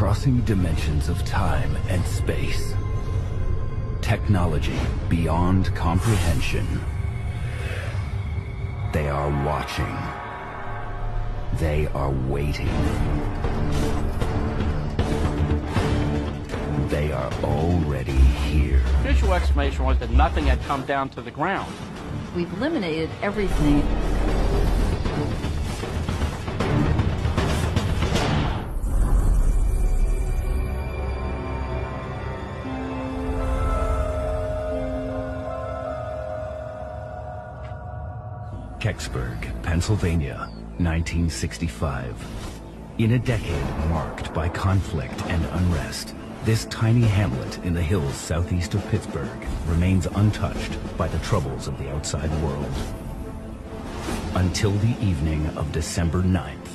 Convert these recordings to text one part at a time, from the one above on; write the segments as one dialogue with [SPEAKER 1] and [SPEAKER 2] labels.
[SPEAKER 1] crossing dimensions of time and space. Technology beyond comprehension. They are watching. They are waiting. They are already here.
[SPEAKER 2] Visual explanation was that nothing had come down to the ground.
[SPEAKER 3] We've eliminated everything.
[SPEAKER 1] Kecksburg, Pennsylvania, 1965. In a decade marked by conflict and unrest, this tiny hamlet in the hills southeast of Pittsburgh remains untouched by the troubles of the outside world. Until the evening of December 9th.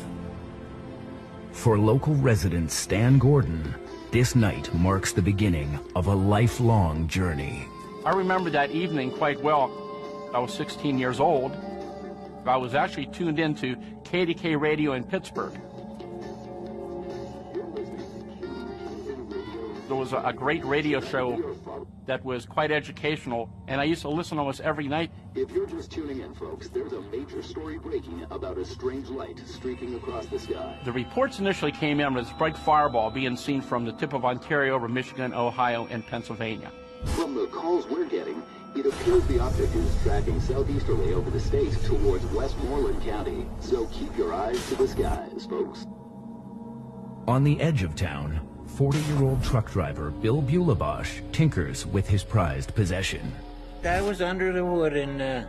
[SPEAKER 1] For local resident Stan Gordon, this night marks the beginning of a lifelong journey.
[SPEAKER 2] I remember that evening quite well. I was 16 years old. I was actually tuned into KDK radio in Pittsburgh. There was a great radio show that was quite educational, and I used to listen almost every night.
[SPEAKER 4] If you're just tuning in, folks, there's a major story breaking about a strange light streaking across the sky.
[SPEAKER 2] The reports initially came in with this bright fireball being seen from the tip of Ontario over Michigan, Ohio, and Pennsylvania.
[SPEAKER 4] From the calls we're getting, it appears the object is tracking southeasterly over the state towards Westmoreland County. So keep your eyes to the skies, folks.
[SPEAKER 1] On the edge of town, 40-year-old truck driver Bill Bulabosh tinkers with his prized possession.
[SPEAKER 5] I was under the wood and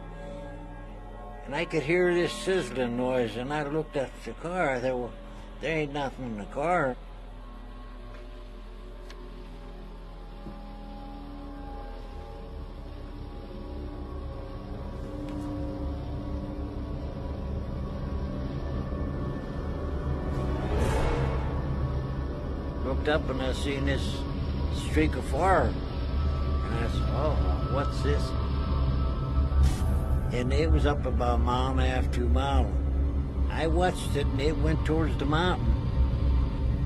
[SPEAKER 5] I could hear this sizzling noise, and I looked at the car. I thought, well, there ain't nothing in the car. Looked up and I seen this streak of fire, and I said, oh, what's this? And it was up about a mile and a half, 2 miles. I watched it and it went towards the mountain.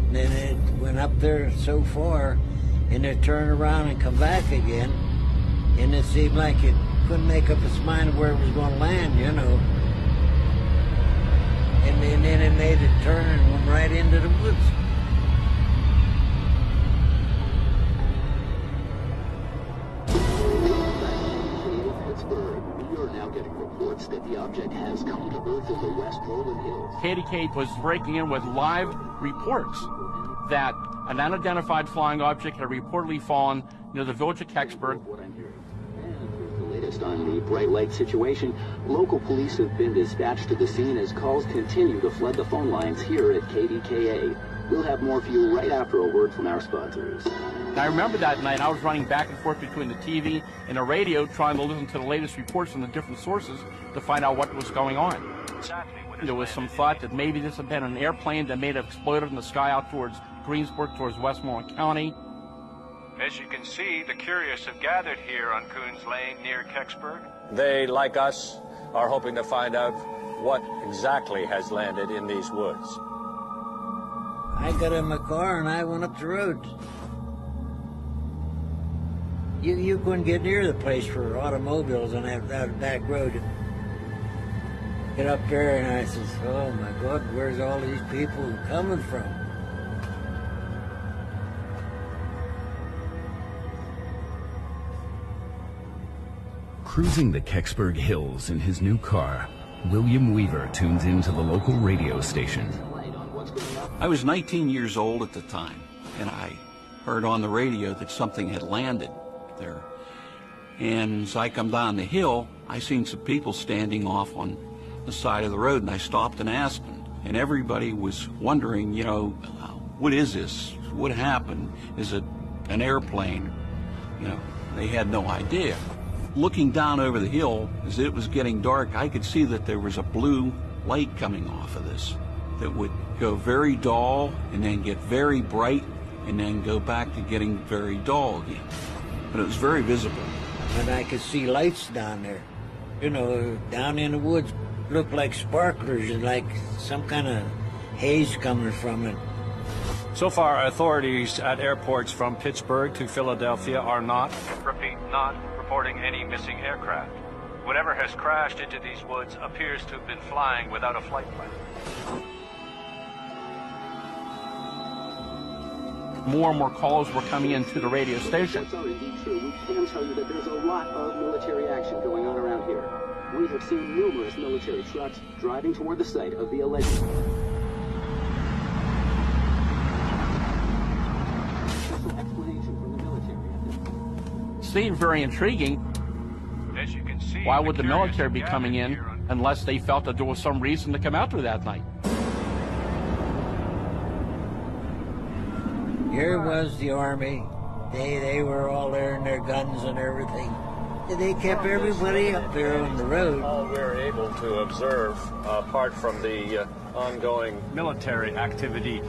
[SPEAKER 5] And then it went up there so far, and it turned around and come back again. And it seemed like it couldn't make up its mind where it was going to land, you know. And then it made it turn and went right into the woods.
[SPEAKER 4] That the object has come to Earth in the Westmoreland Hills.
[SPEAKER 2] KDK was breaking in with live reports that an unidentified flying object had reportedly fallen near the village of Kecksburg.
[SPEAKER 4] And the latest on the bright light situation, local police have been dispatched to the scene as calls continue to flood the phone lines here at KDKA. We'll have more for you right after a word from our sponsors.
[SPEAKER 2] I remember that night I was running back and forth between the TV and the radio trying to listen to the latest reports from the different sources to find out what was going on. There was some thought that maybe this had been an airplane that may have exploded in the sky out towards Greensburg, towards Westmoreland County.
[SPEAKER 6] As you can see, the curious have gathered here on Coons Lane near Kecksburg.
[SPEAKER 7] They, like us, are hoping to find out what exactly has landed in these woods.
[SPEAKER 5] I got in my car and I went up the road. You couldn't get near the place for automobiles on that back road. Get up there and I says, oh my God, where's all these people coming from?
[SPEAKER 1] Cruising the Kecksburg Hills in his new car, William Weaver tunes into the local radio station.
[SPEAKER 8] I was 19 years old at the time, and I heard on the radio that something had landed there. And as I come down the hill, I seen some people standing off on the side of the road, and I stopped and asked them. And everybody was wondering, you know, what is this? What happened? Is it an airplane? You know, they had no idea. Looking down over the hill, as it was getting dark, I could see that there was a blue light coming off of this that would go very dull and then get very bright and then go back to getting very dull again. But it was very visible.
[SPEAKER 5] And I could see lights down there, you know, down in the woods. Looked like sparklers and like some kind of haze coming from it.
[SPEAKER 7] So far, authorities at airports from Pittsburgh to Philadelphia are not, repeat, not reporting any missing aircraft. Whatever has crashed into these woods appears to have been flying without a flight plan.
[SPEAKER 2] More and more calls were coming into the radio station.
[SPEAKER 4] That's indeed true. We can tell you that there's a lot of military action going on around here. We have seen numerous military trucks driving toward the site of the alleged... explanation from the military.
[SPEAKER 2] Seemed very intriguing.
[SPEAKER 6] As you can see,
[SPEAKER 2] Why would the
[SPEAKER 6] curious
[SPEAKER 2] military
[SPEAKER 6] have
[SPEAKER 2] be coming in
[SPEAKER 6] gathered here
[SPEAKER 2] unless they felt that there was some reason to come out there that night?
[SPEAKER 5] Here was the Army. They were all there in their guns and everything. They kept everybody up there on the road.
[SPEAKER 7] All we're able to observe, apart from the ongoing military activity,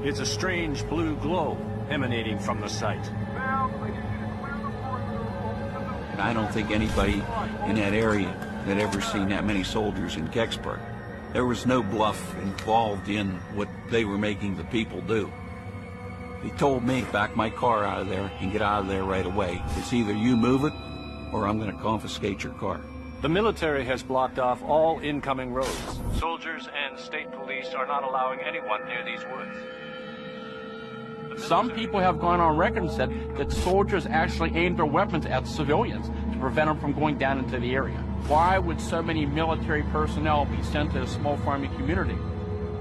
[SPEAKER 7] is a strange blue glow emanating from the site.
[SPEAKER 8] And I don't think anybody in that area had ever seen that many soldiers in Kecksburg. There was no bluff involved in what they were making the people do. He told me, back my car out of there and get out of there right away. It's either you move it or I'm going to confiscate your car.
[SPEAKER 7] The military has blocked off all incoming roads.
[SPEAKER 6] Soldiers and state police are not allowing anyone near these woods.
[SPEAKER 2] Some people have gone on record and said that soldiers actually aimed their weapons at civilians to prevent them from going down into the area. Why would so many military personnel be sent to a small farming community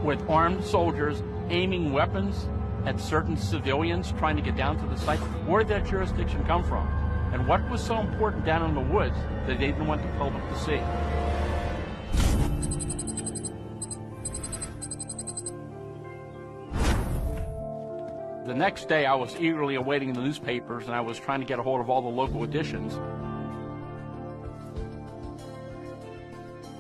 [SPEAKER 2] with armed soldiers aiming weapons at certain civilians trying to get down to the site? Where did that jurisdiction come from? And what was so important down in the woods that they didn't want the public to see? The next day, I was eagerly awaiting the newspapers, and I was trying to get a hold of all the local editions.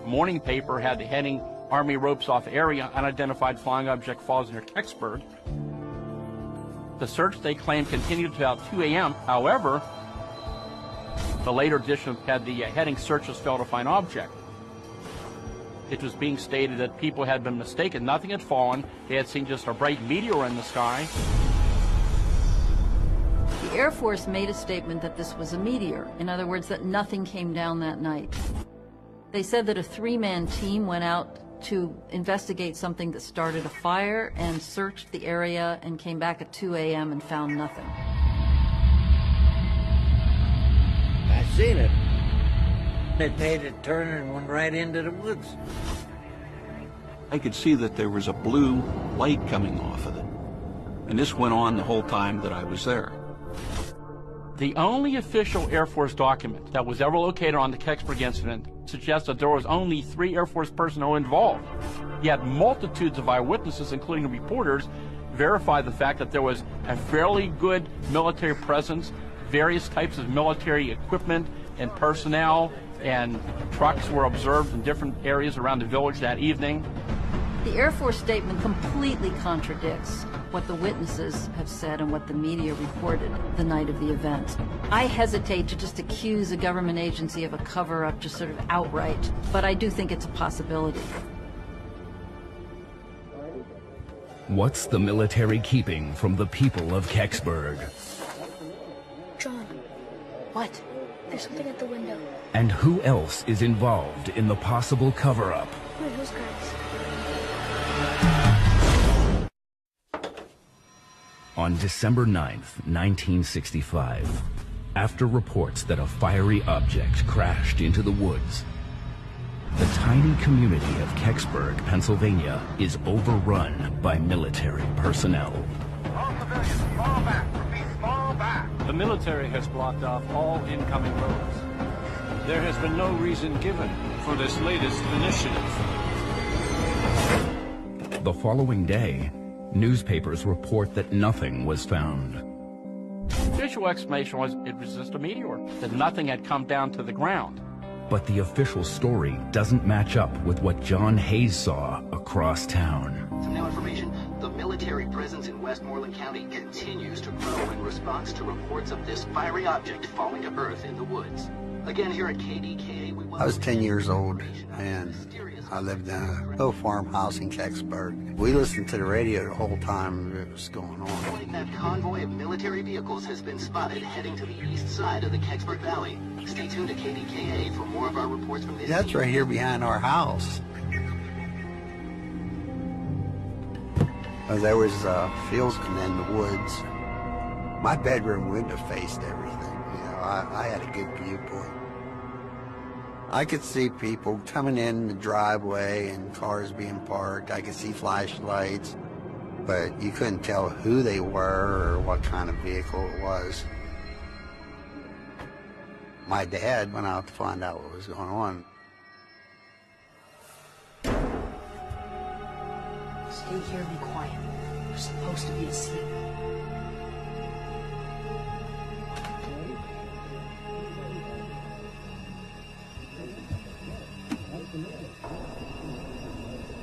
[SPEAKER 2] The morning paper had the heading, Army ropes off area, unidentified flying object falls near Kecksburg. The search, they claimed, continued to about 2 a.m. However, the later edition had the heading, searches failed to find object. It was being stated that people had been mistaken. Nothing had fallen. They had seen just a bright meteor in the sky.
[SPEAKER 3] The Air Force made a statement that this was a meteor. In other words, that nothing came down that night. They said that a three-man team went out to investigate something that started a fire and searched the area and came back at 2 a.m. and found nothing.
[SPEAKER 5] I seen it. It made a turn and went right into the woods.
[SPEAKER 8] I could see that there was a blue light coming off of it. And this went on the whole time that I was there.
[SPEAKER 2] The only official Air Force document that was ever located on the Kecksburg incident suggests that there was only 3 Air Force personnel involved. Yet multitudes of eyewitnesses, including reporters, verified the fact that there was a fairly good military presence, various types of military equipment and personnel, and trucks were observed in different areas around the village that evening.
[SPEAKER 3] The Air Force statement completely contradicts what the witnesses have said and what the media reported the night of the event. I hesitate to just accuse a government agency of a cover-up just sort of outright, but I do think it's a possibility.
[SPEAKER 1] What's the military keeping from the people of Kecksburg?
[SPEAKER 9] John. What? There's something at the window.
[SPEAKER 1] And who else is involved in the possible cover-up?
[SPEAKER 9] Who are those guys?
[SPEAKER 1] On December 9th, 1965, after reports that a fiery object crashed into the woods, the tiny community of Kecksburg, Pennsylvania, is overrun by military personnel.
[SPEAKER 6] All civilians, fall back. Repeat, fall back.
[SPEAKER 7] The military has blocked off all incoming roads. There has been no reason given for this latest initiative.
[SPEAKER 1] The following day, newspapers report that nothing was found.
[SPEAKER 2] The official explanation was it was just a meteor, that nothing had come down to the ground.
[SPEAKER 1] But the official story doesn't match up with what John Hayes saw across town.
[SPEAKER 4] Some new information. The military presence in Westmoreland County continues to grow in response to reports of this fiery object falling to earth in the woods. Again, here at KDKA,
[SPEAKER 10] I was 10 years old, and I lived in a little farmhouse in Kecksburg. We listened to the radio the whole time it was going on.
[SPEAKER 4] That convoy of military vehicles has been spotted heading to the east side of the Kecksburg Valley. Stay tuned to KDKA for more of our reports from this.
[SPEAKER 10] That's right here behind our house. There was fields and then the woods. My bedroom window faced everything. You know, I had a good viewpoint. I could see people coming in the driveway and cars being parked. I could see flashlights, but you couldn't tell who they were or what kind of vehicle it was. My dad went out to find out what was going on.
[SPEAKER 9] Stay here and be quiet. We're supposed to be asleep.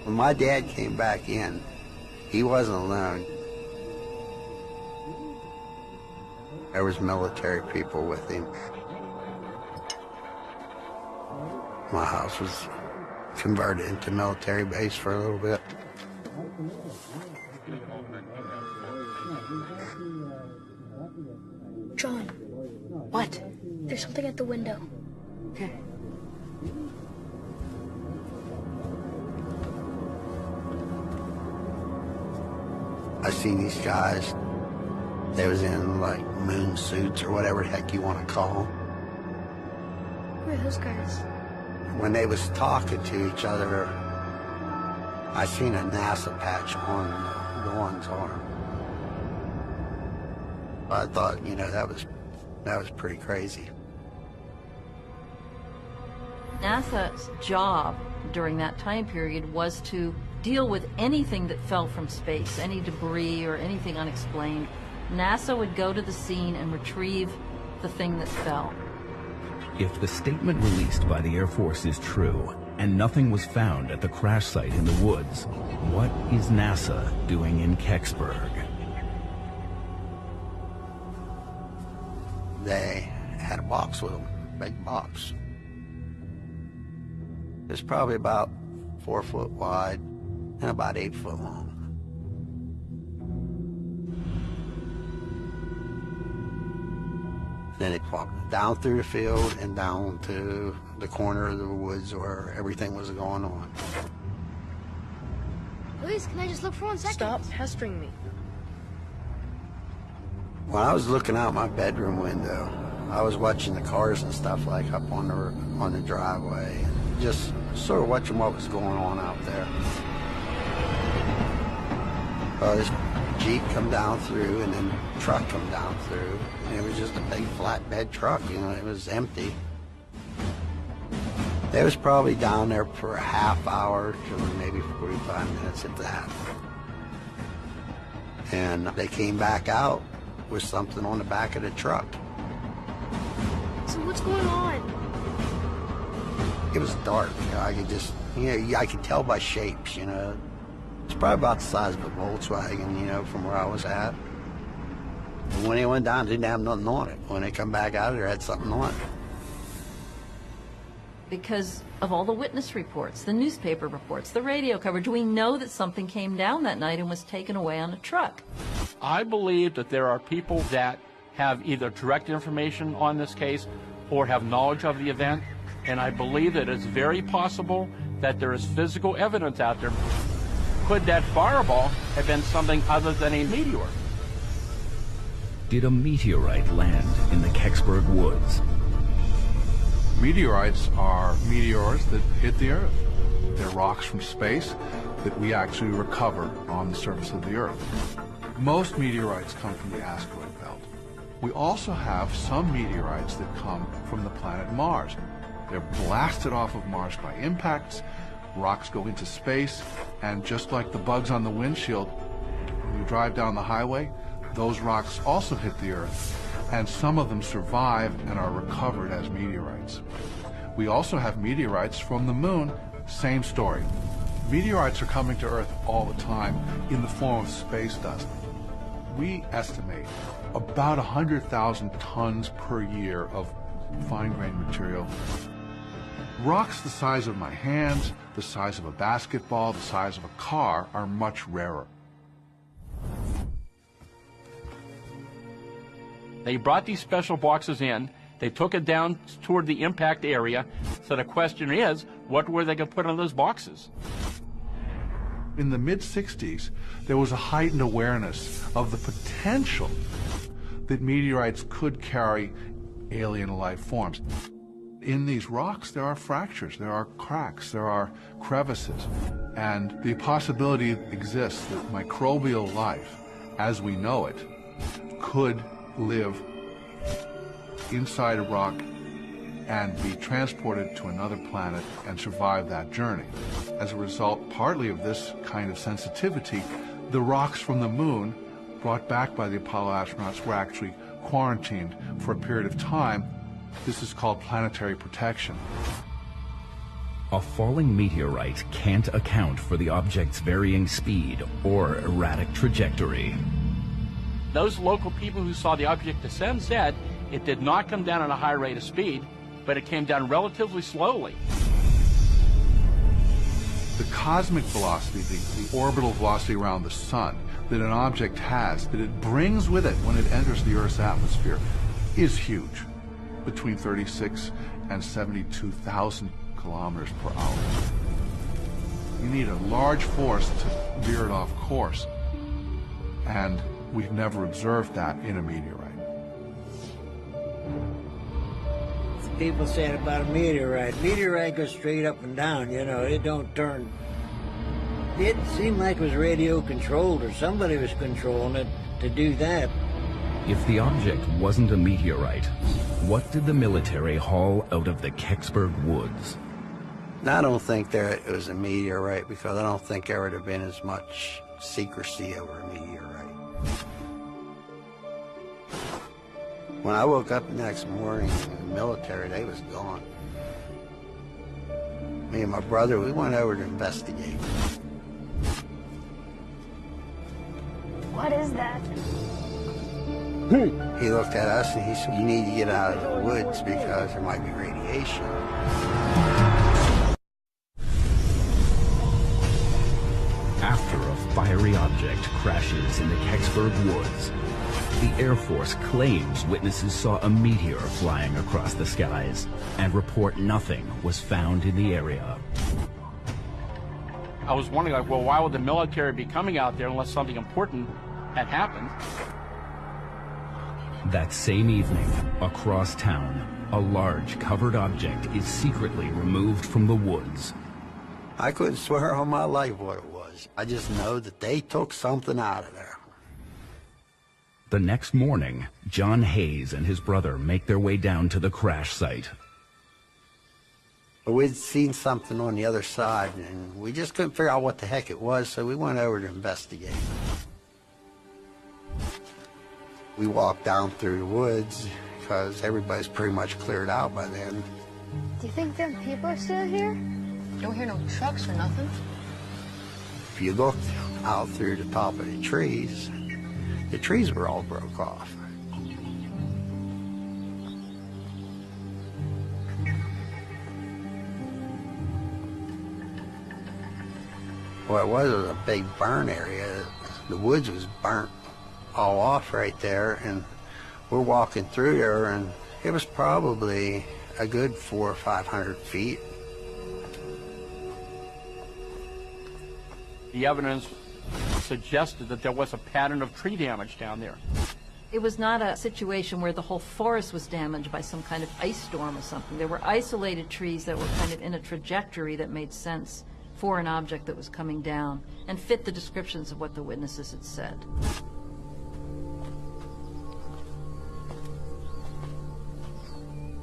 [SPEAKER 10] When my dad came back in, he wasn't alone. There was military people with him. My house was converted into a military base for a little bit.
[SPEAKER 9] John. What? There's something at the window. Okay.
[SPEAKER 10] I seen these guys. They was in like moon suits or whatever the heck you want to call them.
[SPEAKER 9] Who are those guys?
[SPEAKER 10] When they was talking to each other, I seen a NASA patch on the one's arm. I thought, you know, that was pretty crazy.
[SPEAKER 3] NASA's job during that time period was to deal with anything that fell from space, any debris or anything unexplained. NASA would go to the scene and retrieve the thing that fell.
[SPEAKER 1] If the statement released by the Air Force is true, and nothing was found at the crash site in the woods, what is NASA doing in Kecksburg?
[SPEAKER 10] They had a box with them, big box. It's probably about 4 foot wide and about 8 foot long. Then it walked down through the field and down to the corner of the woods where everything was going on.
[SPEAKER 9] Please, can I just look for 1 second?
[SPEAKER 11] Stop pestering me.
[SPEAKER 10] When I was looking out my bedroom window, I was watching the cars and stuff like up on the driveway, and just sort of watching what was going on out there. This Jeep come down through and then truck come down through. And it was just a big flatbed truck, you know, it was empty. They was probably down there for a half hour to maybe 45 minutes at that. And they came back out with something on the back of the truck.
[SPEAKER 9] So what's going on?
[SPEAKER 10] It was dark, you know, I could just, you know, I could tell by shapes, you know. It's probably about the size of a Volkswagen, you know, from where I was at. And when they went down, it didn't have nothing on it. When they come back out of there, it had something on it.
[SPEAKER 3] Because of all the witness reports, the newspaper reports, the radio coverage, we know that something came down that night and was taken away on a truck.
[SPEAKER 2] I believe that there are people that have either direct information on this case or have knowledge of the event, and I believe that it's very possible that there is physical evidence out there. Could that fireball have been something other than a meteor?
[SPEAKER 1] Did a meteorite land in the Kecksburg woods?
[SPEAKER 12] Meteorites are meteors that hit the Earth. They're rocks from space that we actually recover on the surface of the Earth. Most meteorites come from the asteroid belt. We also have some meteorites that come from the planet Mars. They're blasted off of Mars by impacts, rocks go into space, and just like the bugs on the windshield, when you drive down the highway, those rocks also hit the Earth, and some of them survive and are recovered as meteorites. We also have meteorites from the moon, same story. Meteorites are coming to Earth all the time in the form of space dust. We estimate about 100,000 tons per year of fine-grained material. Rocks the size of my hands, the size of a basketball, the size of a car are much rarer.
[SPEAKER 2] They brought these special boxes in. They took it down toward the impact area. So the question is, what were they going to put on those boxes?
[SPEAKER 12] In the mid-60s, there was a heightened awareness of the potential that meteorites could carry alien life forms. In these rocks, there are fractures, there are cracks, there are crevices, and the possibility exists that microbial life, as we know it, could live inside a rock and be transported to another planet and survive that journey. As a result, partly of this kind of sensitivity, the rocks from the moon brought back by the Apollo astronauts were actually quarantined for a period of time. This is called planetary protection.
[SPEAKER 1] A falling meteorite can't account for the object's varying speed or erratic trajectory.
[SPEAKER 2] Those local people who saw the object descend said it did not come down at a high rate of speed, but it came down relatively slowly.
[SPEAKER 12] The cosmic velocity, the orbital velocity around the sun that an object has, that it brings with it when it enters the Earth's atmosphere, is huge, between 36 and 72,000 kilometers per hour. You need a large force to veer it off course, and we've never observed that in a meteorite.
[SPEAKER 5] People saying about a meteorite. Meteorite goes straight up and down, you know, it don't turn. It seemed like it was radio controlled or somebody was controlling it to do that.
[SPEAKER 1] If the object wasn't a meteorite, what did the military haul out of the Kecksburg woods?
[SPEAKER 10] I don't think it was a meteorite because I don't think there would have been as much secrecy over a meteorite. When I woke up the next morning in the military, they was gone. Me and my brother, we went over to investigate.
[SPEAKER 9] What is that?
[SPEAKER 10] He looked at us and he said, "You need to get out of the woods because there might be radiation."
[SPEAKER 1] After a fiery object crashes in the Kecksburg woods, the Air Force claims witnesses saw a meteor flying across the skies and report nothing was found in the area.
[SPEAKER 2] I was wondering, like, well, why would the military be coming out there unless something important had happened?
[SPEAKER 1] That same evening, across town, a large covered object is secretly removed from the woods.
[SPEAKER 10] I couldn't swear on my life what it was. I just know that they took something out of there.
[SPEAKER 1] The next morning, John Hayes and his brother make their way down to the crash site.
[SPEAKER 10] We'd seen something on the other side, and we just couldn't figure out what the heck it was, so we went over to investigate. We walked down through the woods, because everybody's pretty much cleared out by then.
[SPEAKER 9] Do you think them people are still here? Don't hear no trucks or nothing.
[SPEAKER 10] If you looked out through the top of the trees were all broke off. What it was a big burn area. The woods was burnt all off right there, and we're walking through there, and it was probably a good 400 or 500 feet.
[SPEAKER 2] The evidence suggested that there was a pattern of tree damage down there.
[SPEAKER 3] It was not a situation where the whole forest was damaged by some kind of ice storm or something. There were isolated trees that were kind of in a trajectory that made sense for an object that was coming down and fit the descriptions of what the witnesses had said.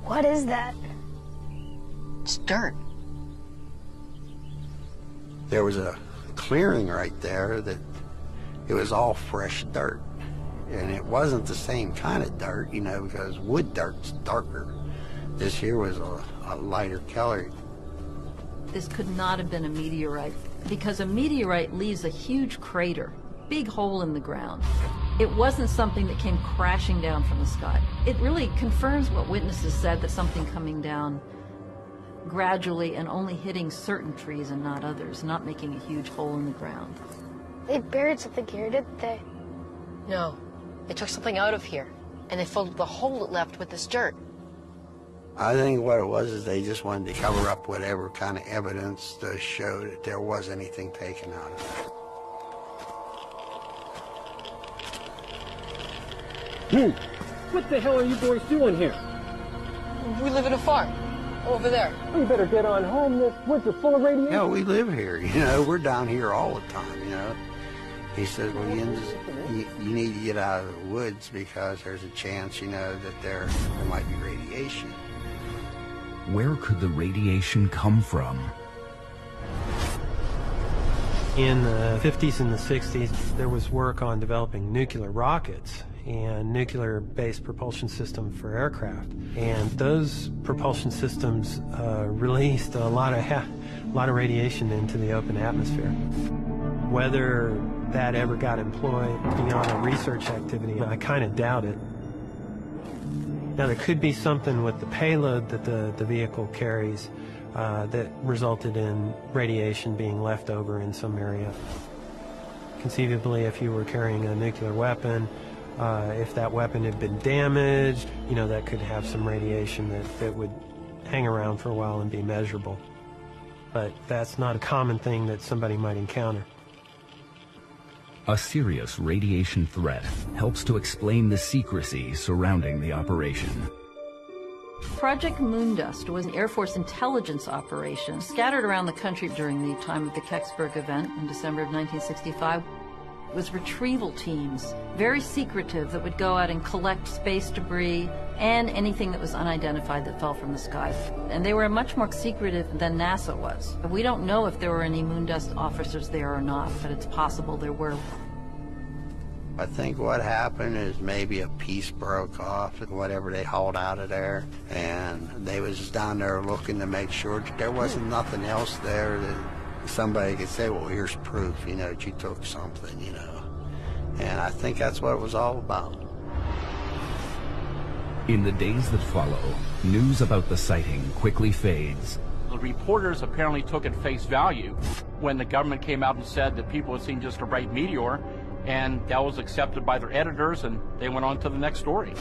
[SPEAKER 9] What is that? It's dirt.
[SPEAKER 10] There was a clearing right there that it was all fresh dirt. And it wasn't the same kind of dirt, you know, because wood dirt's darker. This here was a lighter color.
[SPEAKER 3] This could not have been a meteorite, because a meteorite leaves a huge crater, big hole in the ground. It wasn't something that came crashing down from the sky. It really confirms what witnesses said, that something coming down gradually and only hitting certain trees and not others, not making a huge hole in the ground.
[SPEAKER 9] They buried something here, didn't they?
[SPEAKER 11] No. They took something out of here, and they filled the hole it left with this dirt.
[SPEAKER 10] I think what it was is they just wanted to cover up whatever kind of evidence to show that there was anything taken out of it.
[SPEAKER 13] What the hell are you boys doing here?
[SPEAKER 11] We live in a farm, over there.
[SPEAKER 13] You better get on home. This woods are full of radiation.
[SPEAKER 10] Yeah, we live here, you know, we're down here all the time, you know. He says, well, you need to get out of the woods because there's a chance, you know, that there might be radiation.
[SPEAKER 1] Where could the radiation come from?
[SPEAKER 14] In the 50s and the 60s, there was work on developing nuclear rockets and nuclear-based propulsion system for aircraft. And those propulsion systems released a lot of radiation into the open atmosphere. Whether that ever got employed beyond a research activity, I kind of doubt it. Now, there could be something with the payload that the vehicle carries that resulted in radiation being left over in some area. Conceivably, if you were carrying a nuclear weapon, if that weapon had been damaged, you know, that could have some radiation that would hang around for a while and be measurable. But that's not a common thing that somebody might encounter.
[SPEAKER 1] A serious radiation threat helps to explain the secrecy surrounding the operation.
[SPEAKER 3] Project Moondust was an Air Force intelligence operation scattered around the country during the time of the Kecksburg event in December of 1965. It was retrieval teams, very secretive, that would go out and collect space debris and anything that was unidentified that fell from the sky. And they were much more secretive than NASA was. We don't know if there were any Moondust officers there or not, but it's possible there were.
[SPEAKER 10] I think what happened is maybe a piece broke off, whatever they hauled out of there, and they was down there looking to make sure that there wasn't nothing else there that somebody could say, well, here's proof, you know, that you took something, you know. And I think that's what it was all about.
[SPEAKER 1] In the days that follow, news about the sighting quickly fades.
[SPEAKER 2] The reporters apparently took at face value when the government came out and said that people had seen just a bright meteor, and that was accepted by their editors, and they went on to the next story.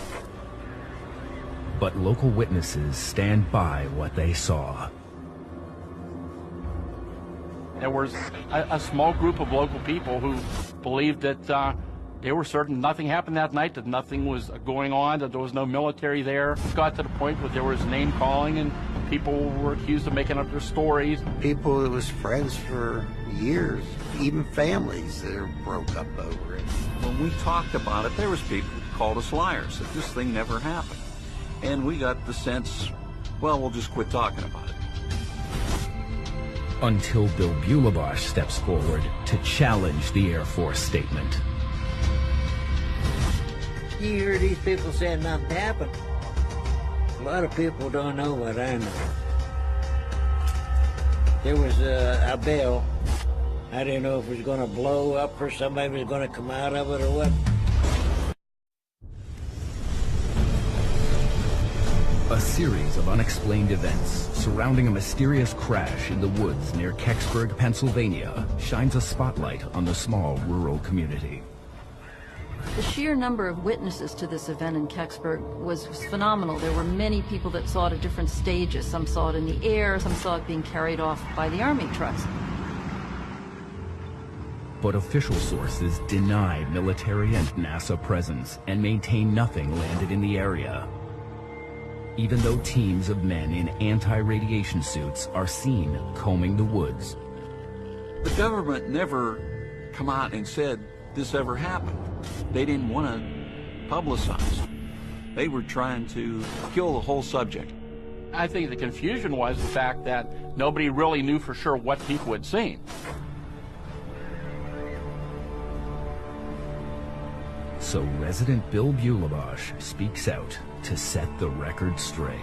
[SPEAKER 1] But local witnesses stand by what they saw.
[SPEAKER 2] There was a small group of local people who believed that they were certain nothing happened that night, that nothing was going on, that there was no military there. It got to the point where there was name calling and people were accused of making up their stories.
[SPEAKER 10] People that was friends for years, even families that broke up over it.
[SPEAKER 8] When we talked about it, there was people who called us liars, that this thing never happened. And we got the sense, well, we'll just quit talking about it.
[SPEAKER 1] Until Bill Bulabosh steps forward to challenge the Air Force statement.
[SPEAKER 5] You hear these people saying nothing happened. A lot of people don't know what I know. There was a bell. I didn't know if it was going to blow up or somebody was going to come out of it or what.
[SPEAKER 1] A series of unexplained events surrounding a mysterious crash in the woods near Kecksburg, Pennsylvania, shines a spotlight on the small rural community.
[SPEAKER 3] The sheer number of witnesses to this event in Kecksburg was phenomenal. There were many people that saw it at different stages. Some saw it in the air, some saw it being carried off by the Army trucks.
[SPEAKER 1] But official sources deny military and NASA presence and maintain nothing landed in the area. Even though teams of men in anti-radiation suits are seen combing the woods.
[SPEAKER 8] The government never come out and said this ever happened. They didn't want to publicize. They were trying to kill the whole subject.
[SPEAKER 2] I think the confusion was the fact that nobody really knew for sure what people had seen.
[SPEAKER 1] So resident Bill Bulabosh speaks out to set the record straight.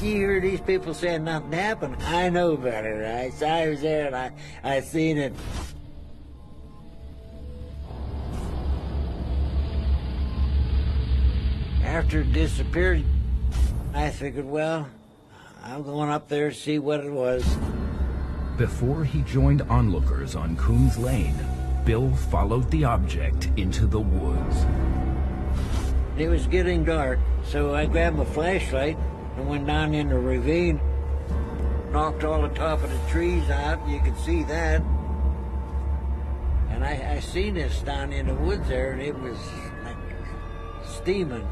[SPEAKER 5] You hear these people saying nothing happened. I know better, right? So I was there and I seen it. After it disappeared, I figured, well, I'm going up there to see what it was.
[SPEAKER 1] Before he joined onlookers on Coons Lane, Bill followed the object into the woods.
[SPEAKER 5] It was getting dark, so I grabbed my flashlight and went down in the ravine, knocked all the top of the trees out, you could see that. And I seen this down in the woods there, and it was like steaming.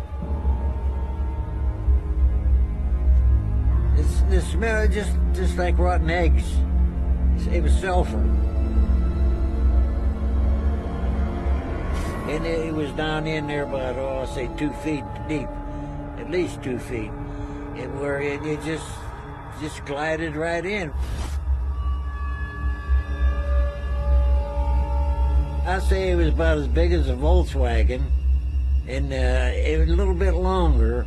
[SPEAKER 5] The smell just like rotten eggs. It was sulfur. And it was down in there about, I'll say 2 feet deep, at least 2 feet. And where it just glided right in. I'd say it was about as big as a Volkswagen, and it was a little bit longer.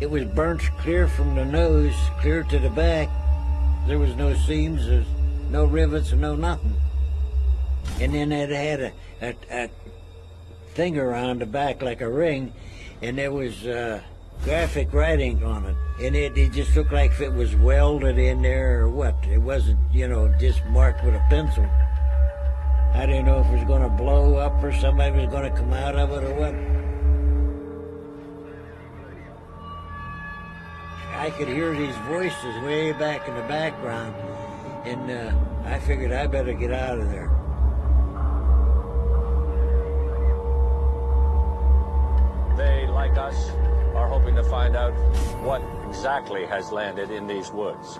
[SPEAKER 5] It was burnt clear from the nose, clear to the back. There was no seams, there's no rivets, no nothing. And then it had a thing around the back like a ring, and there was graphic writing on it. And it just looked like if it was welded in there or what. It wasn't, just marked with a pencil. I didn't know if it was going to blow up or somebody was going to come out of it or what. I could hear these voices way back in the background, and I figured I better get out of there.
[SPEAKER 7] They, like us, are hoping to find out what exactly has landed in these woods.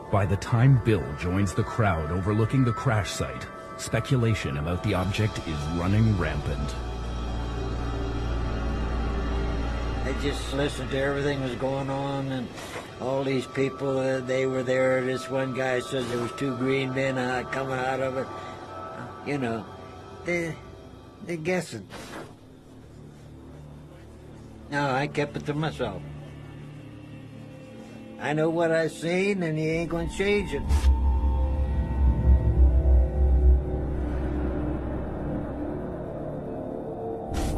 [SPEAKER 1] By the time Bill joins the crowd overlooking the crash site, speculation about the object is running rampant.
[SPEAKER 5] I just listened to everything that was going on, and all these people, they were there. This one guy says there was 2 green men coming out of it. They're guessing. No, I kept it to myself. I know what I seen, and you ain't going to change it.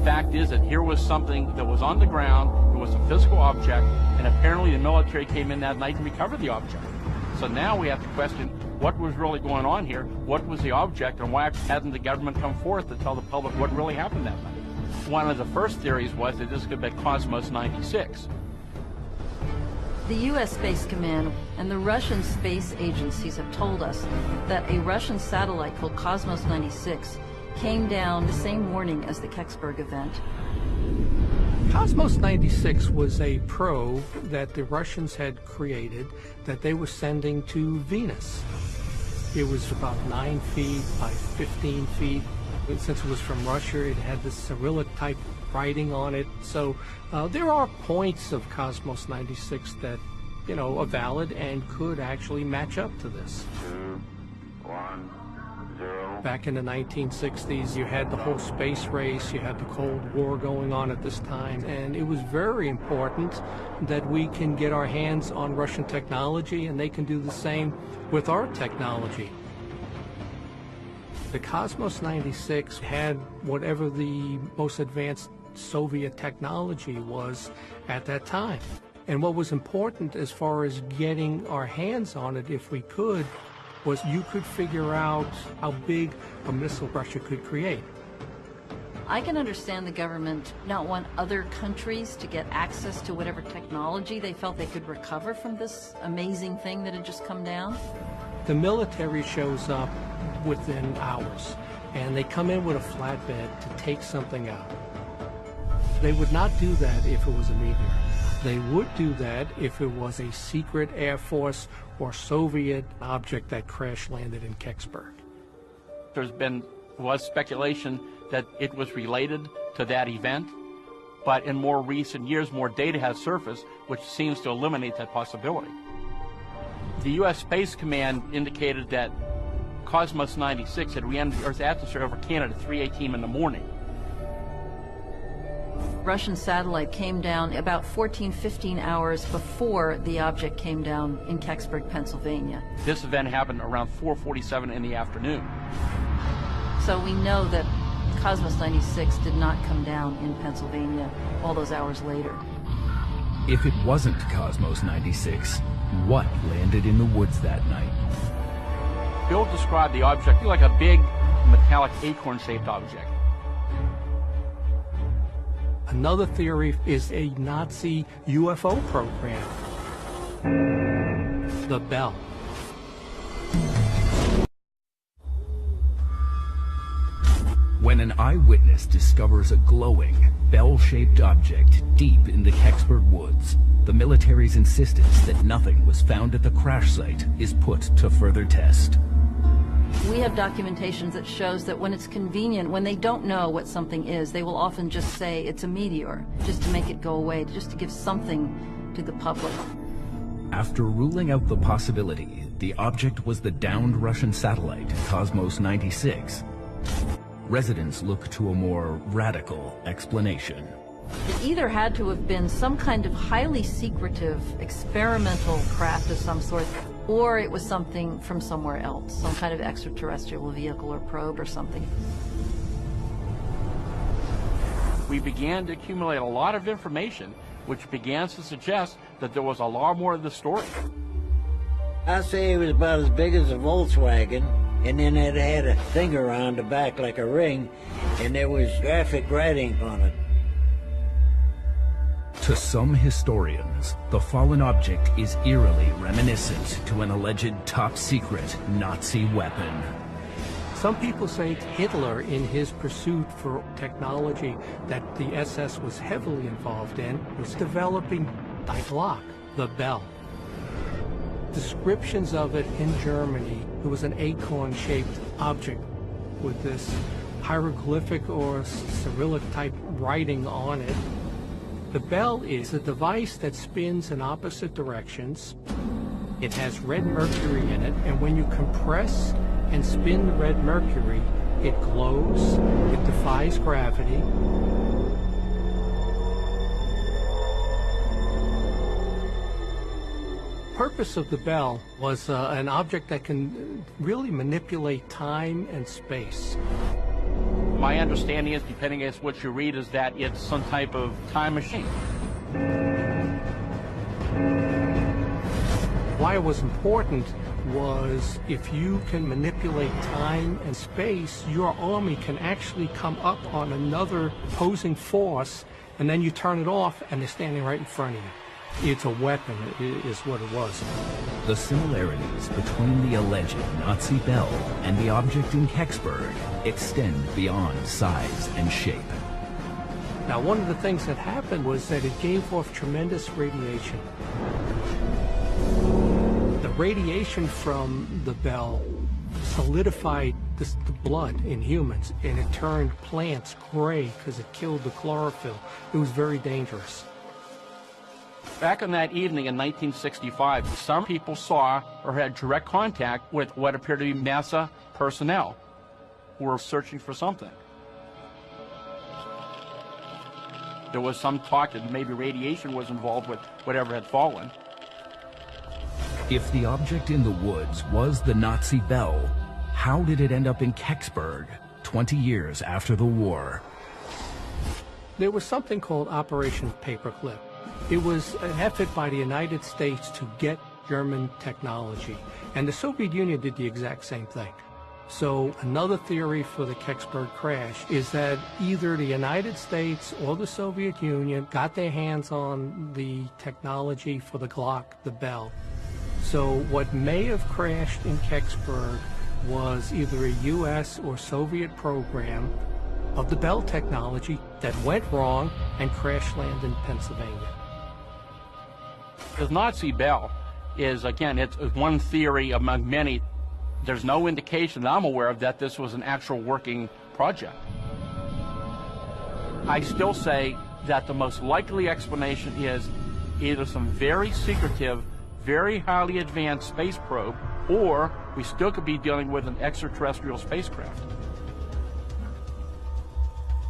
[SPEAKER 2] Fact is that here was something that was on the ground, it was a physical object, and apparently the military came in that night and recovered the object. So now we have to question what was really going on here, what was the object, and why hadn't the government come forth to tell the public what really happened that night? One of the first theories was that this could be Cosmos 96.
[SPEAKER 3] The U.S. Space Command and the Russian space agencies have told us that a Russian satellite called Cosmos 96 came down the same morning as the Kecksburg event.
[SPEAKER 15] Cosmos 96 was a probe that the Russians had created that they were sending to Venus. It was about 9 feet by 15 feet. Since it was from Russia, it had this Cyrillic type writing on it. So there are points of Cosmos 96 that, are valid and could actually match up to this.
[SPEAKER 16] 2, 1, 0.
[SPEAKER 15] Back in the 1960s, you had the whole space race, you had the Cold War going on at this time, and it was very important that we can get our hands on Russian technology and they can do the same with our technology. The Cosmos 96 had whatever the most advanced Soviet technology was at that time. And what was important as far as getting our hands on it, if we could, was you could figure out how big a missile Russia could create.
[SPEAKER 3] I can understand the government not want other countries to get access to whatever technology they felt they could recover from this amazing thing that had just come down.
[SPEAKER 15] The military shows up within hours, and they come in with a flatbed to take something out. They would not do that if it was a meteor. They would do that if it was a secret Air Force or Soviet object that crash landed in Kecksburg.
[SPEAKER 2] Was speculation that it was related to that event, but in more recent years, more data has surfaced, which seems to eliminate that possibility. The U.S. Space Command indicated that Cosmos 96 had re-entered the Earth's atmosphere over Canada at 3:18 in the morning.
[SPEAKER 3] Russian satellite came down about 15 hours before the object came down in Kecksburg, Pennsylvania.
[SPEAKER 2] This event happened around 4:47 in the afternoon.
[SPEAKER 3] So we know that Cosmos 96 did not come down in Pennsylvania all those hours later.
[SPEAKER 1] If it wasn't Cosmos 96, what landed in the woods that night?
[SPEAKER 2] Bill described the object like a big metallic acorn-shaped object.
[SPEAKER 15] Another theory is a Nazi UFO program. The Bell.
[SPEAKER 1] When an eyewitness discovers a glowing, bell-shaped object deep in the Kecksburg woods, the military's insistence that nothing was found at the crash site is put to further test.
[SPEAKER 3] We have documentation that shows that when it's convenient, when they don't know what something is, they will often just say it's a meteor, just to make it go away, just to give something to the public.
[SPEAKER 1] After ruling out the possibility, the object was the downed Russian satellite, Cosmos 96. Residents look to a more radical explanation.
[SPEAKER 3] It either had to have been some kind of highly secretive experimental craft of some sort, or it was something from somewhere else, some kind of extraterrestrial vehicle or probe or something.
[SPEAKER 2] We began to accumulate a lot of information, which began to suggest that there was a lot more of the story.
[SPEAKER 5] I say it was about as big as a Volkswagen, and then it had a thing around the back like a ring, and there was graphic writing on it.
[SPEAKER 1] To some historians, the fallen object is eerily reminiscent to an alleged top-secret Nazi weapon.
[SPEAKER 15] Some people say Hitler, in his pursuit for technology that the SS was heavily involved in, was developing Die Glock, the bell. Descriptions of it in Germany, it was an acorn-shaped object with this hieroglyphic or Cyrillic-type writing on it. The bell is a device that spins in opposite directions. It has red mercury in it, and when you compress and spin the red mercury, it glows, it defies gravity. The purpose of the bell was an object that can really manipulate time and space.
[SPEAKER 2] My understanding is, depending on what you read, is that it's some type of time machine.
[SPEAKER 15] Why it was important was if you can manipulate time and space, your army can actually come up on another opposing force, and then you turn it off and they're standing right in front of you. It's a weapon, is what it was.
[SPEAKER 1] The similarities between the alleged Nazi bell and the object in Kecksburg extend beyond size and shape.
[SPEAKER 15] Now, one of the things that happened was that it gave off tremendous radiation. The radiation from the bell solidified the blood in humans, and it turned plants gray because it killed the chlorophyll. It was very dangerous.
[SPEAKER 2] Back on that evening in 1965, some people saw or had direct contact with what appeared to be NASA personnel who were searching for something. There was some talk that maybe radiation was involved with whatever had fallen.
[SPEAKER 1] If the object in the woods was the Nazi bell, how did it end up in Kecksburg 20 years after the war?
[SPEAKER 15] There was something called Operation Paperclip. It was an effort by the United States to get German technology, and the Soviet Union did the exact same thing. So another theory for the Kecksburg crash is that either the United States or the Soviet Union got their hands on the technology for the Glock, the bell. So what may have crashed in Kecksburg was either a U.S. or Soviet program of the bell technology that went wrong and crash landed in Pennsylvania.
[SPEAKER 2] The Nazi bell is, again, it's one theory among many. There's no indication that I'm aware of that this was an actual working project. I still say that the most likely explanation is either some very secretive, very highly advanced space probe, or we still could be dealing with an extraterrestrial spacecraft.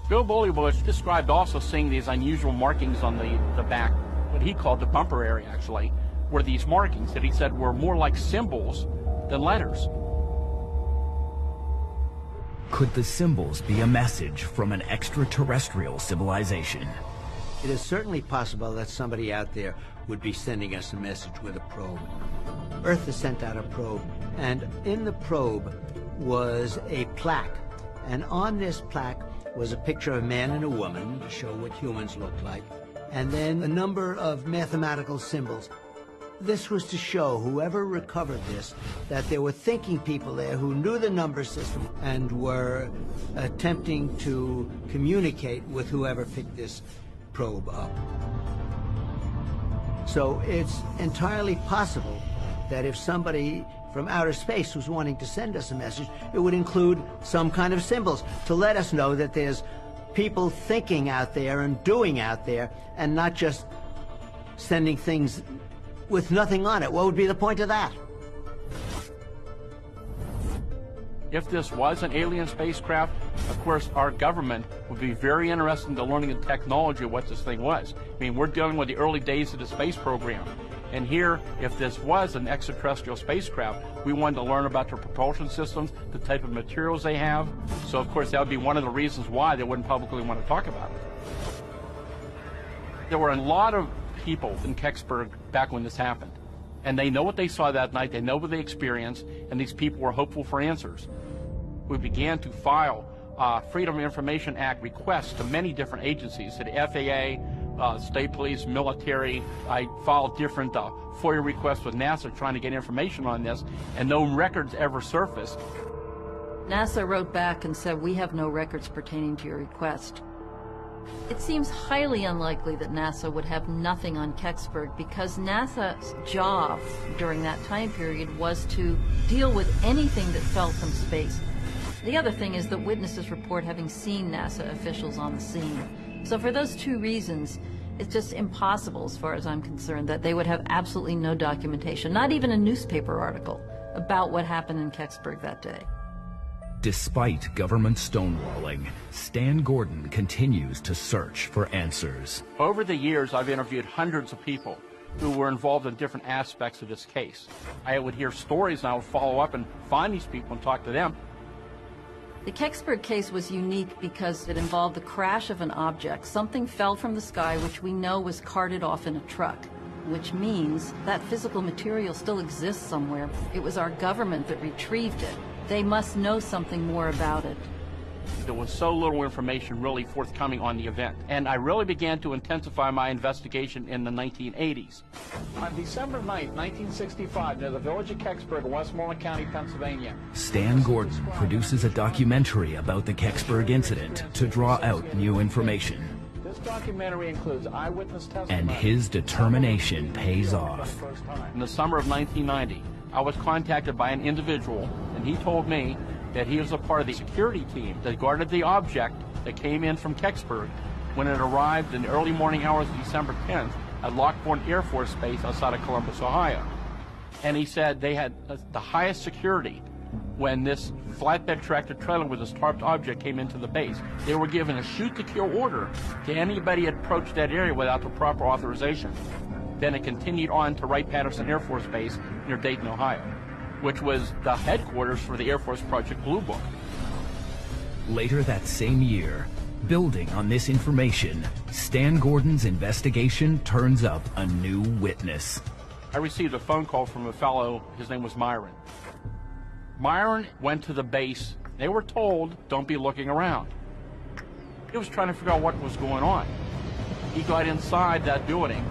[SPEAKER 2] Bill Bulleybush described also seeing these unusual markings on the back, what he called the bumper area actually, were these markings that he said were more like symbols than letters.
[SPEAKER 1] Could the symbols be a message from an extraterrestrial civilization?
[SPEAKER 5] It is certainly possible that somebody out there would be sending us a message with a probe. Earth has sent out a probe, and in the probe was a plaque. And on this plaque was a picture of a man and a woman to show what humans look like, and then a number of mathematical symbols. This was to show whoever recovered this that there were thinking people there who knew the number system and were attempting to communicate with whoever picked this probe up. So it's entirely possible that if somebody from outer space was wanting to send us a message, it would include some kind of symbols to let us know that there's people thinking out there and doing out there, and not just sending things with nothing on it. What would be the point of that?
[SPEAKER 2] If this was an alien spacecraft, of course, our government would be very interested in learning the technology of what this thing was. I mean, we're dealing with the early days of the space program. And here, if this was an extraterrestrial spacecraft, we wanted to learn about their propulsion systems, the type of materials they have. So, of course, that would be one of the reasons why they wouldn't publicly want to talk about it. There were a lot of people in Kecksburg back when this happened. And they know what they saw that night, they know what they experienced, and these people were hopeful for answers. We began to file Freedom of Information Act requests to many different agencies, to the FAA, state police, military. I filed different FOIA requests with NASA trying to get information on this, and no records ever surfaced.
[SPEAKER 3] NASA wrote back and said, "We have no records pertaining to your request." It seems highly unlikely that NASA would have nothing on Kecksburg, because NASA's job during that time period was to deal with anything that fell from space. The other thing is that witnesses report having seen NASA officials on the scene. So for those two reasons, it's just impossible, as far as I'm concerned, that they would have absolutely no documentation, not even a newspaper article, about what happened in Kecksburg that day.
[SPEAKER 1] Despite government stonewalling, Stan Gordon continues to search for answers.
[SPEAKER 2] Over the years, I've interviewed hundreds of people who were involved in different aspects of this case. I would hear stories, and I would follow up and find these people and talk to them.
[SPEAKER 3] The Kecksburg case was unique because it involved the crash of an object. Something fell from the sky, which we know was carted off in a truck, which means that physical material still exists somewhere. It was our government that retrieved it. They must know something more about it.
[SPEAKER 2] There was so little information really forthcoming on the event, and I really began to intensify my investigation in the 1980s.
[SPEAKER 17] On December 9th, 1965, near the village of Kecksburg, Westmoreland County, Pennsylvania,
[SPEAKER 1] Stan Gordon produces a documentary about the Kecksburg incident to draw out new information.
[SPEAKER 17] This documentary includes eyewitness testimony.
[SPEAKER 1] And his determination pays off.
[SPEAKER 2] In the summer of 1990, I was contacted by an individual, and he told me that he was a part of the security team that guarded the object that came in from Kecksburg when it arrived in the early morning hours of December 10th at Lockbourne Air Force Base outside of Columbus, Ohio. And he said they had the highest security when this flatbed tractor trailer with this tarped object came into the base. They were given a shoot-to-kill order to anybody who approached that area without the proper authorization. Then it continued on to Wright-Patterson Air Force Base near Dayton, Ohio, which was the headquarters for the Air Force Project Blue Book.
[SPEAKER 1] Later that same year, building on this information, Stan Gordon's investigation turns up a new witness.
[SPEAKER 2] I received a phone call from a fellow, his name was Myron. Myron went to the base. They were told, don't be looking around. He was trying to figure out what was going on. He got inside that building,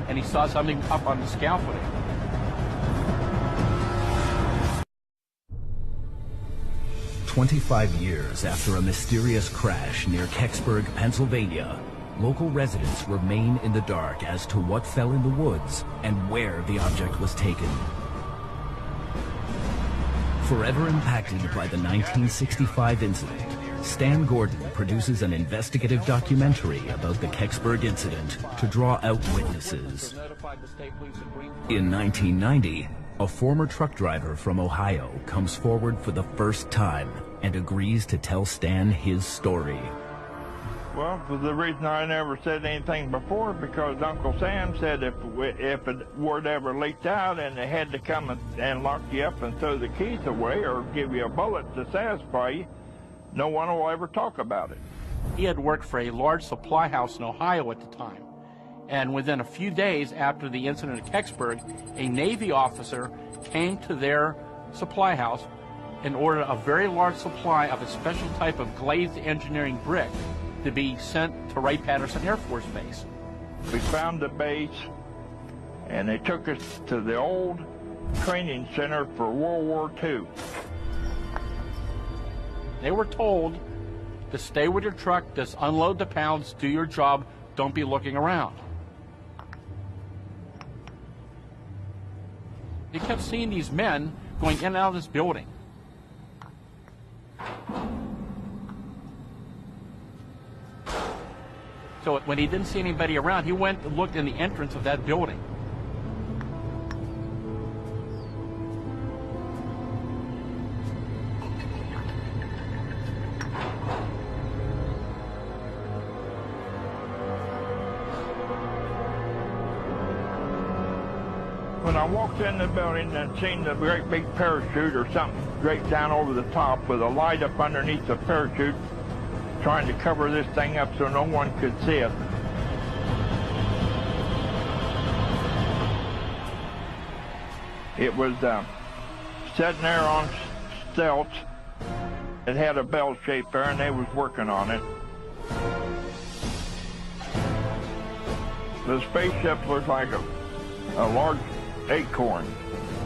[SPEAKER 2] and he saw something up on the scaffolding.
[SPEAKER 1] "25 years after a mysterious crash near Kecksburg, Pennsylvania, local residents remain in the dark as to what fell in the woods and where the object was taken. Forever impacted by the 1965 incident, Stan Gordon produces an investigative documentary about the Kecksburg incident to draw out witnesses. In 1990, a former truck driver from Ohio comes forward for the first time and agrees to tell Stan his story.
[SPEAKER 18] Well, for the reason I never said anything before, because Uncle Sam said if word ever leaked out and they had to come and lock you up and throw the keys away or give you a bullet to satisfy you, no one will ever talk about it.
[SPEAKER 2] He had worked for a large supply house in Ohio at the time. And within a few days after the incident at Kecksburg, a Navy officer came to their supply house and ordered a very large supply of a special type of glazed engineering brick to be sent to Wright-Patterson Air Force Base.
[SPEAKER 18] We found the base, and they took us to the old training center for World War II.
[SPEAKER 2] They were told to stay with your truck, just unload the pounds, do your job, don't be looking around. They kept seeing these men going in and out of this building. So when he didn't see anybody around, he went and looked in the entrance of that building.
[SPEAKER 18] When I walked in the building and seen the great big parachute or something draped down over the top with a light up underneath the parachute, trying to cover this thing up so no one could see it. It was sitting there on stilts. It had a bell shape there, and they was working on it. The spaceship looked like a large acorn.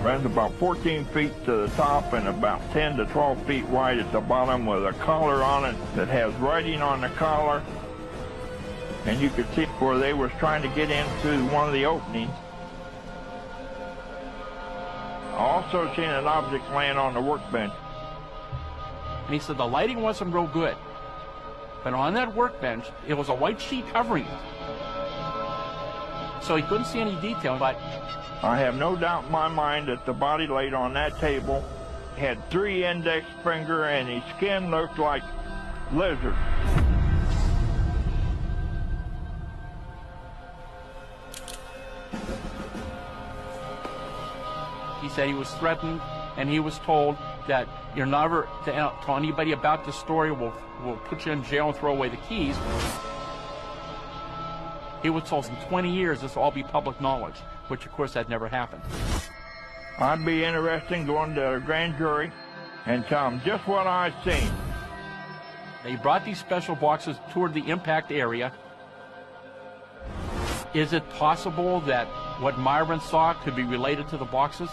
[SPEAKER 18] Runs about 14 feet to the top and about 10 to 12 feet wide at the bottom, with a collar on it that has writing on the collar. And you could see where they was trying to get in through one of the openings. I also seen an object laying on the workbench.
[SPEAKER 2] And he said the lighting wasn't real good. But on that workbench, it was a white sheet covering it. So he couldn't see any detail, but
[SPEAKER 18] I have no doubt in my mind that the body laid on that table had 3 index finger, and his skin looked like lizard.
[SPEAKER 2] he said he was threatened, and he was told that you're never to tell anybody about this story. We'll put you in jail and throw away the keys. He was told in 20 years this will all be public knowledge, which of course had never happened.
[SPEAKER 18] I'd be interested in going to a grand jury and tell them just what I've seen.
[SPEAKER 2] They brought these special boxes toward the impact area. Is it possible that what Myron saw could be related to the boxes?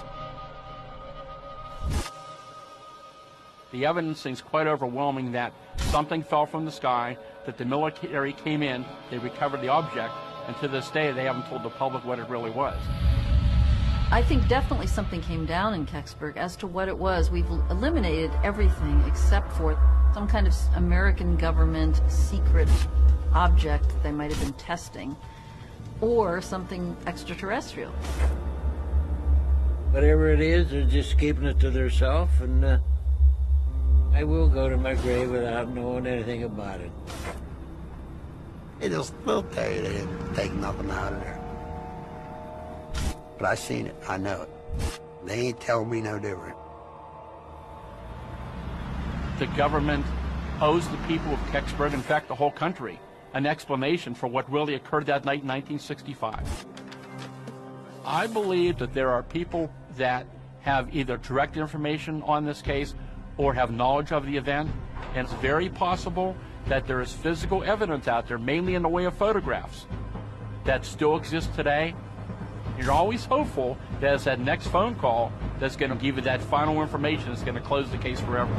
[SPEAKER 2] The evidence seems quite overwhelming that something fell from the sky, that the military came in, they recovered the object, and to this day they haven't told the public what it really was.
[SPEAKER 3] I think definitely something came down in Kecksburg. As to what it was, we've eliminated everything except for some kind of American government secret object they might have been testing, or something extraterrestrial.
[SPEAKER 5] Whatever it is, they're just keeping it to themselves, and I will go to my grave without knowing anything about it.
[SPEAKER 10] They'll tell you they didn't take nothing out of there. But I seen it, I know it. They ain't telling me no different.
[SPEAKER 2] The government owes the people of Kecksburg, in fact the whole country, an explanation for what really occurred that night in 1965. I believe that there are people that have either direct information on this case or have knowledge of the event, and it's very possible that there is physical evidence out there, mainly in the way of photographs, that still exists today. You're always hopeful that it's that next phone call that's going to give you that final information that's going to close the case forever.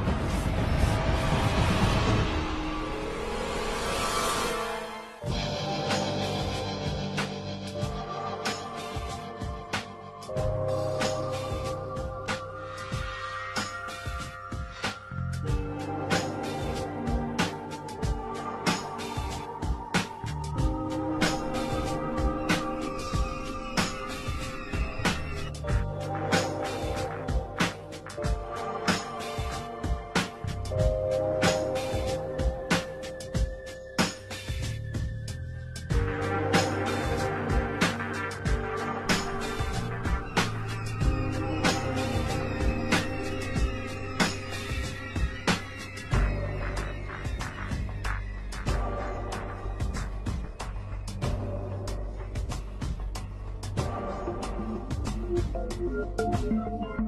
[SPEAKER 3] Paranormal.